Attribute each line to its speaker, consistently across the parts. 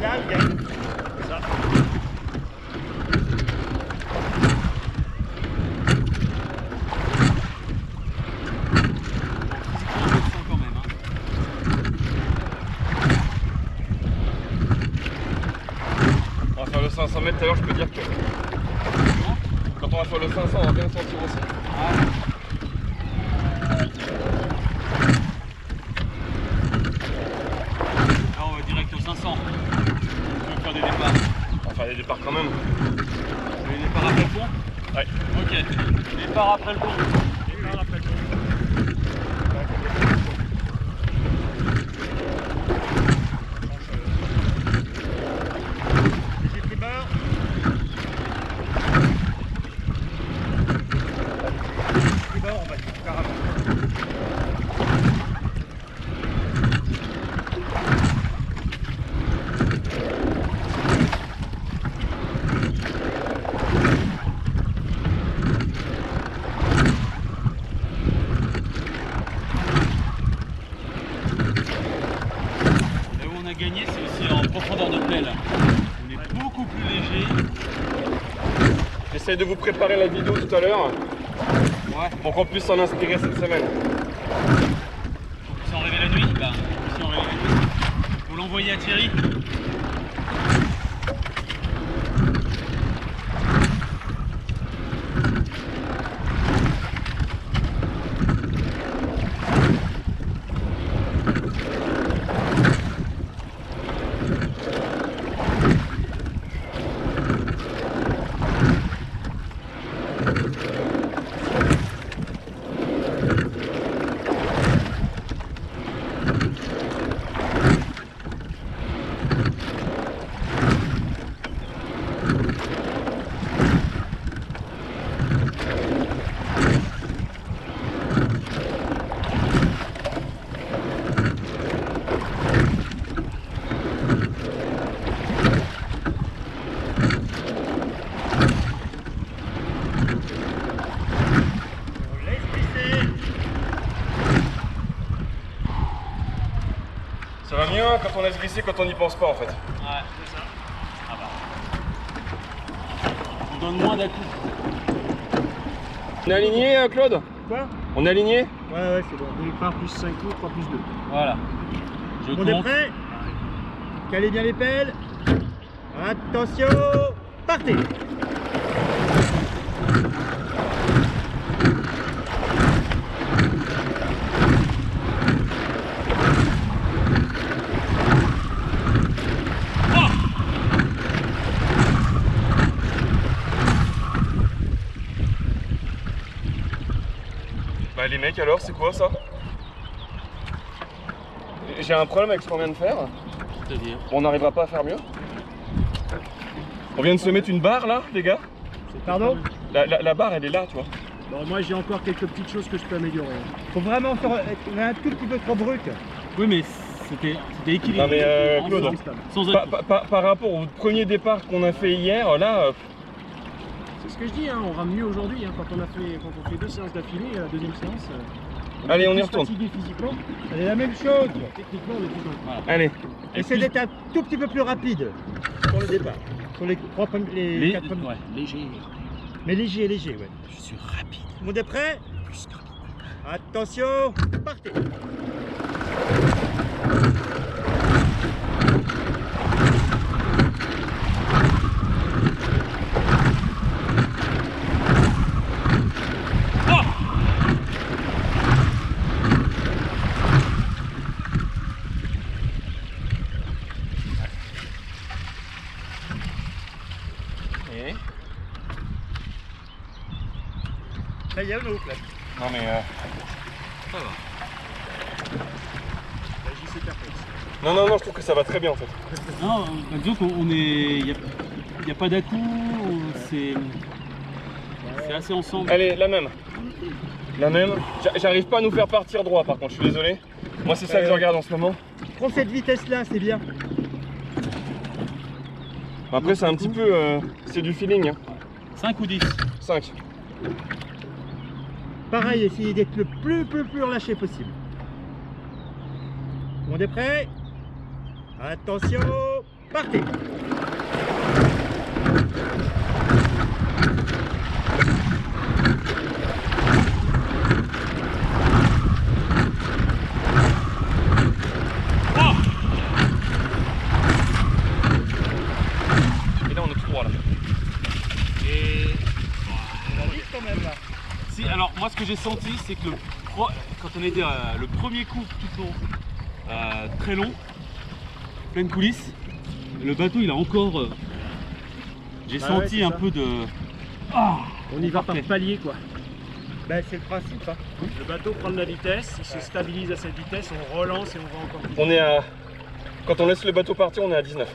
Speaker 1: pédale, gagne. C'est ça.
Speaker 2: Quand même, hein.
Speaker 3: On va faire le 500 mètres tout à l'heure, je peux dire que quand on va faire le 500, on va bien le sentir aussi.
Speaker 2: Ah. Là, on va direct au 500. On va faire des départs.
Speaker 3: On va faire des départs quand même.
Speaker 2: Les départs après le pont?
Speaker 3: Ouais.
Speaker 2: Ok. Départ après le pont.
Speaker 1: Départ après le pont.
Speaker 2: Gagner, c'est aussi en profondeur de pelle. On est beaucoup plus léger.
Speaker 3: J'essaie de vous préparer la vidéo tout à l'heure.
Speaker 2: Ouais.
Speaker 3: Pour qu'on puisse s'en inspirer cette semaine.
Speaker 2: Faut plus en rêver la nuit. Bah, si on rêve la nuit. Faut l'envoyer à Thierry.
Speaker 3: Ça va mieux quand on laisse glisser, quand on n'y pense pas en fait.
Speaker 2: Ouais, c'est ça. Ah bah. On donne moins d'un coup.
Speaker 3: On est aligné, Claude?
Speaker 1: Quoi?
Speaker 3: On est aligné?
Speaker 1: Ouais, c'est bon. Départ plus 5 tours, 3 plus 2.
Speaker 2: Voilà. Je
Speaker 1: On est
Speaker 2: compte.
Speaker 1: prêt? Calez bien les pelles. Attention, partez!
Speaker 3: Bah les mecs alors, c'est quoi ça? J'ai un problème avec ce qu'on vient de faire.
Speaker 2: C'est-à-dire?
Speaker 3: On n'arrivera pas à faire mieux. On vient de se mettre une barre là, les gars.
Speaker 1: Pardon?
Speaker 3: La barre elle est là, tu vois.
Speaker 1: Bon, moi j'ai encore quelques petites choses que je peux améliorer. Faut vraiment faire un tout petit peu trop brut.
Speaker 2: Oui, mais c'était équilibré.
Speaker 3: Non mais Claude,
Speaker 2: Sans être...
Speaker 3: par rapport au premier départ qu'on a fait hier, là,
Speaker 1: C'est ce que je dis, hein, on rame mieux aujourd'hui. Hein, quand on fait 2 séances d'affilée, la deuxième séance.
Speaker 3: Allez, on y
Speaker 1: plus
Speaker 3: retourne.
Speaker 1: Fatigué physiquement. C'est la même chose. Techniquement, on est plus dans le
Speaker 2: Voilà.
Speaker 3: allez.
Speaker 1: Essayez d'être un tout petit peu plus rapide pour le départ. Sur les 4 premiers.
Speaker 2: Ouais, léger.
Speaker 1: Mais léger, ouais.
Speaker 2: Je suis rapide.
Speaker 1: Tout le monde est prêt?
Speaker 2: Plus que rapide.
Speaker 1: Attention, partez!
Speaker 3: Et...
Speaker 1: Ça y est, on est au club.
Speaker 3: Non mais
Speaker 2: Ça va.
Speaker 1: La JC Carpex.
Speaker 3: non, je trouve que ça va très bien en fait.
Speaker 2: Non, bah, disons qu'on est... Il n'y a pas d'à-coup, c'est assez ensemble.
Speaker 3: Allez, la même. La même. J'arrive pas à nous faire partir droit par contre, je suis désolé. Moi c'est ça que je regarde en ce moment.
Speaker 1: Prends cette vitesse là, c'est bien.
Speaker 3: Après c'est un petit peu... c'est du feeling. Hein.
Speaker 2: 5 ou 10?
Speaker 3: 5.
Speaker 1: Pareil, essayez d'être le plus relâché possible. Tout le monde est prêt? Attention,
Speaker 4: Partez.
Speaker 3: Et là on est tout droit là.
Speaker 2: Et
Speaker 4: On va vite quand même là.
Speaker 2: si, alors moi ce que j'ai senti, c'est que quand on était le premier coup tout long, très long, pleine coulisse, le bateau il a encore. J'ai
Speaker 1: Bah ouais,
Speaker 2: senti
Speaker 1: c'est
Speaker 2: un
Speaker 1: ça.
Speaker 2: peu de. Ah,
Speaker 1: On y va par
Speaker 2: parfait.
Speaker 1: palier quoi.
Speaker 4: Ben, c'est le principe. Hein.
Speaker 1: Le bateau prend de la vitesse, il se stabilise à cette vitesse, on relance et on va encore plus vite.
Speaker 3: On est à. Quand on laisse le bateau partir, on est à 19.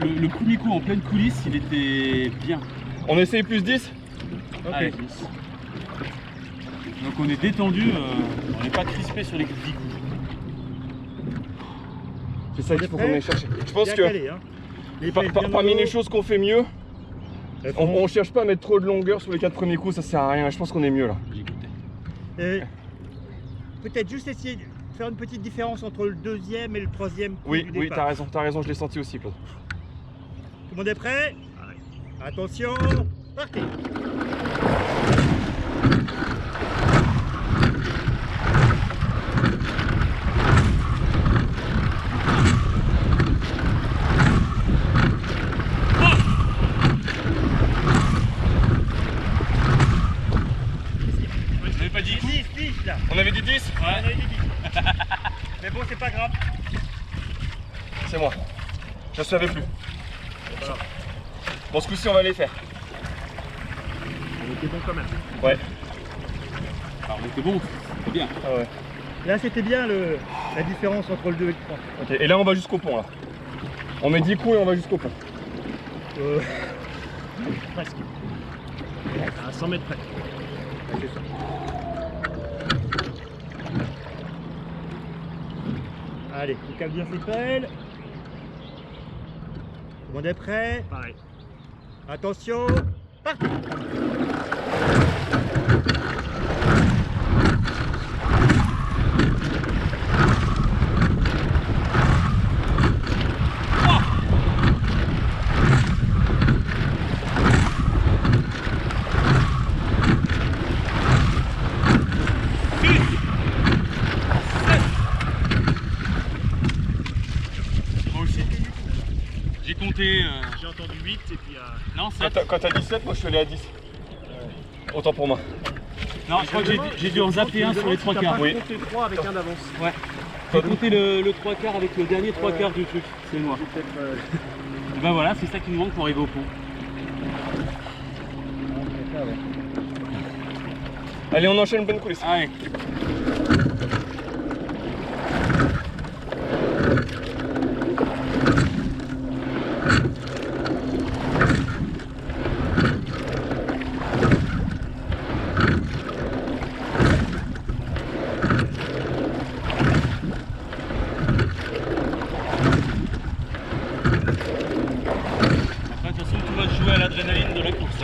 Speaker 2: Le premier coup en pleine coulisse, il était bien.
Speaker 3: On essaye plus 10.
Speaker 1: Ok.
Speaker 2: Allez. Donc on est détendu, on n'est pas crispé sur les 10 coups.
Speaker 3: C'est ça qu'il faut qu'on aille chercher. Je pense
Speaker 4: Bien
Speaker 3: que
Speaker 4: calé, hein. Les pelles bien
Speaker 3: parmi
Speaker 4: en
Speaker 3: les
Speaker 4: haut.
Speaker 3: choses qu'on fait mieux,
Speaker 4: Elles
Speaker 3: on
Speaker 4: font-
Speaker 3: cherche pas à mettre trop de longueur sur les 4 premiers coups, ça sert à rien. Je pense qu'on est mieux là.
Speaker 2: J'ai écouté.
Speaker 4: Et peut-être juste essayer de faire une petite différence entre le deuxième et le troisième coup
Speaker 3: Oui,
Speaker 4: du
Speaker 3: oui,
Speaker 4: départ.
Speaker 3: t'as raison, je l'ai senti aussi, Claude.
Speaker 4: Tout le monde est prêt? Attention, partez.
Speaker 2: Vous n'avez pas dit
Speaker 4: 10, 10 là.
Speaker 3: On avait dit 10?
Speaker 4: On avait dit 10. Mais bon, c'est pas grave.
Speaker 3: C'est moi. Je ne savais plus. Bon, ce coup-ci, on va les faire.
Speaker 1: On était bon quand même.
Speaker 3: Ouais.
Speaker 2: Alors on était bon, c'est bien.
Speaker 3: Ah ouais.
Speaker 4: Là, c'était bien la différence entre le 2 et le 3.
Speaker 3: Ok, et là, on va jusqu'au pont là. On met 10 coups et on va jusqu'au pont.
Speaker 1: Presque. À 100 mètres près.
Speaker 4: C'est ça. Allez, on cale bien ses pelles. Tout le monde est prêt?
Speaker 1: Pareil.
Speaker 4: Attention, partez.
Speaker 2: Moi aussi. J'ai compté.
Speaker 1: J'ai entendu 8 et puis
Speaker 2: Non, 7.
Speaker 3: Quand t'as 17, moi je suis allé à 10. Autant pour moi.
Speaker 2: Non, je crois que j'ai dû en zapper un sur les 3 quarts.
Speaker 3: Oui.
Speaker 1: compté 3 avec un d'avance.
Speaker 2: Ouais. J'ai compté le 3 quarts avec le dernier 3 quarts du truc. C'est moi.
Speaker 1: Peut-être.
Speaker 2: Et ben voilà, c'est ça qui nous manque pour arriver au pont.
Speaker 3: Allez, on enchaîne bonne coulisse.
Speaker 2: Allez. Après, de toute façon, tout va se jouer à l'adrénaline de la course.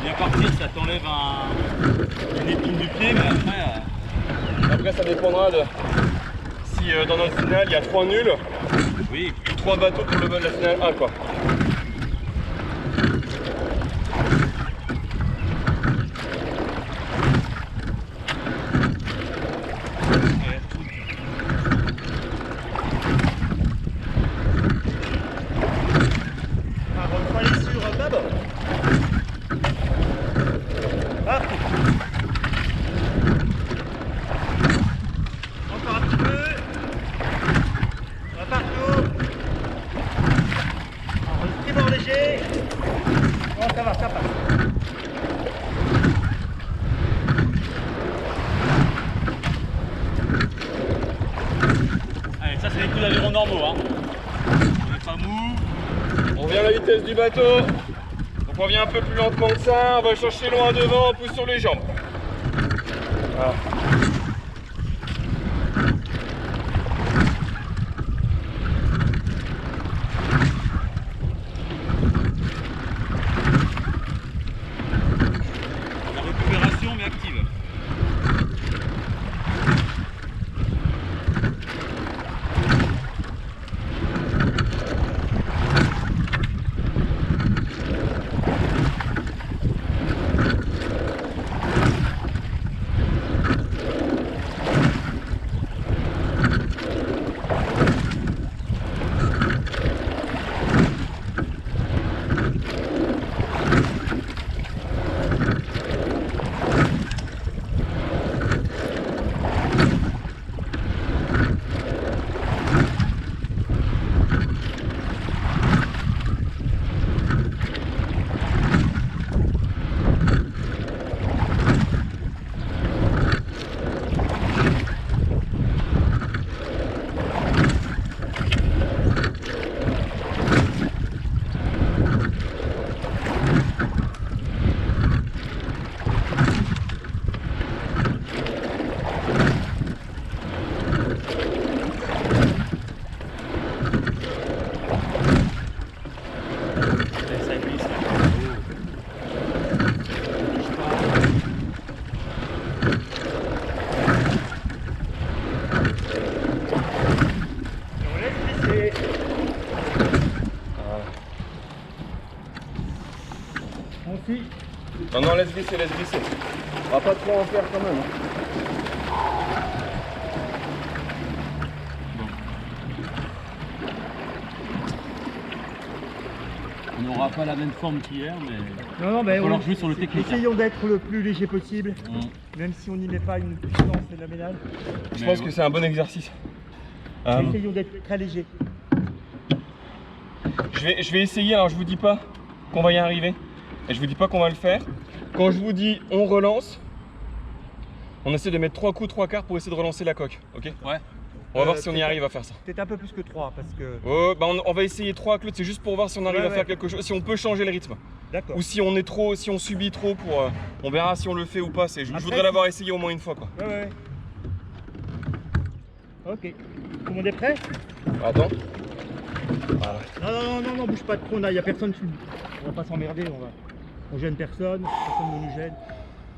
Speaker 2: Bien partir, ça t'enlève une épine du pied, mais après.
Speaker 3: Après, ça dépendra de si dans notre finale il y a 3 nuls
Speaker 2: Oui.
Speaker 3: ou 3 bateaux pour le la finale 1 quoi.
Speaker 4: On va aller sur d'abord. Partez. Encore un petit peu. On va partout. Alors, le tribord léger. Bon, ça va, ça passe.
Speaker 2: Allez, ça c'est les coups d'aviron normaux. Hein. On n'est pas mou.
Speaker 3: On vient à la vitesse du bateau. Donc on vient un peu plus lentement que ça. On va chercher loin devant, on pousse sur les jambes. Voilà. Non, non, laisse glisser, laisse glisser. On va pas trop en faire quand même. Hein.
Speaker 2: On n'aura pas la même forme qu'hier, mais
Speaker 4: Non, non, mais
Speaker 2: il va falloir jouer sur le technique.
Speaker 4: essayons d'être le plus léger possible, même si on n'y met pas une puissance phénoménale.
Speaker 3: Je pense que c'est un bon exercice.
Speaker 4: Essayons d'être très léger.
Speaker 3: Je vais essayer, alors je vous dis pas qu'on va y arriver. Et je vous dis pas qu'on va le faire. Quand je vous dis on relance, on essaie de mettre 3 coups, 3 quarts pour essayer de relancer la coque. Ok?
Speaker 2: Ouais.
Speaker 3: On va voir si on y arrive à faire ça.
Speaker 4: Peut-être un peu plus que 3 parce que...
Speaker 3: Bah on va essayer 3 Claude, c'est juste pour voir si on arrive à faire quelque chose, si on peut changer le rythme.
Speaker 4: D'accord.
Speaker 3: Ou si on est trop, si on subit trop pour... on verra si on le fait ou pas. Je voudrais l'avoir essayé au moins une fois quoi.
Speaker 4: Ouais. Ok. Tout le monde est prêt?
Speaker 3: Attends. Voilà.
Speaker 4: Non, bouge pas de trop, il n'y a personne dessus. On va pas s'emmerder, on gêne personne ne nous gêne.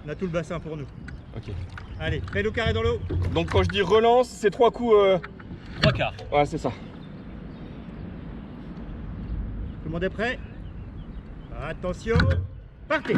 Speaker 4: On a tout le bassin pour nous.
Speaker 3: Ok.
Speaker 4: Allez, fais-le carré dans l'eau.
Speaker 3: Donc quand je dis relance, c'est 3 coups...
Speaker 2: 3 quarts.
Speaker 3: Ouais, c'est ça.
Speaker 4: Tout le monde est prêt? Attention, partez!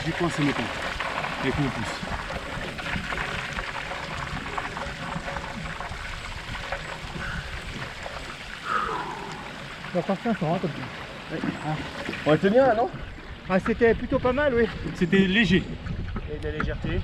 Speaker 2: J'ai coincé mes temps avec mon pouce.
Speaker 4: Ça part 500 hein, comme ça.
Speaker 3: On était bien là, non?
Speaker 4: Ah, c'était plutôt pas mal, oui.
Speaker 2: C'était léger.
Speaker 4: Et de la légèreté.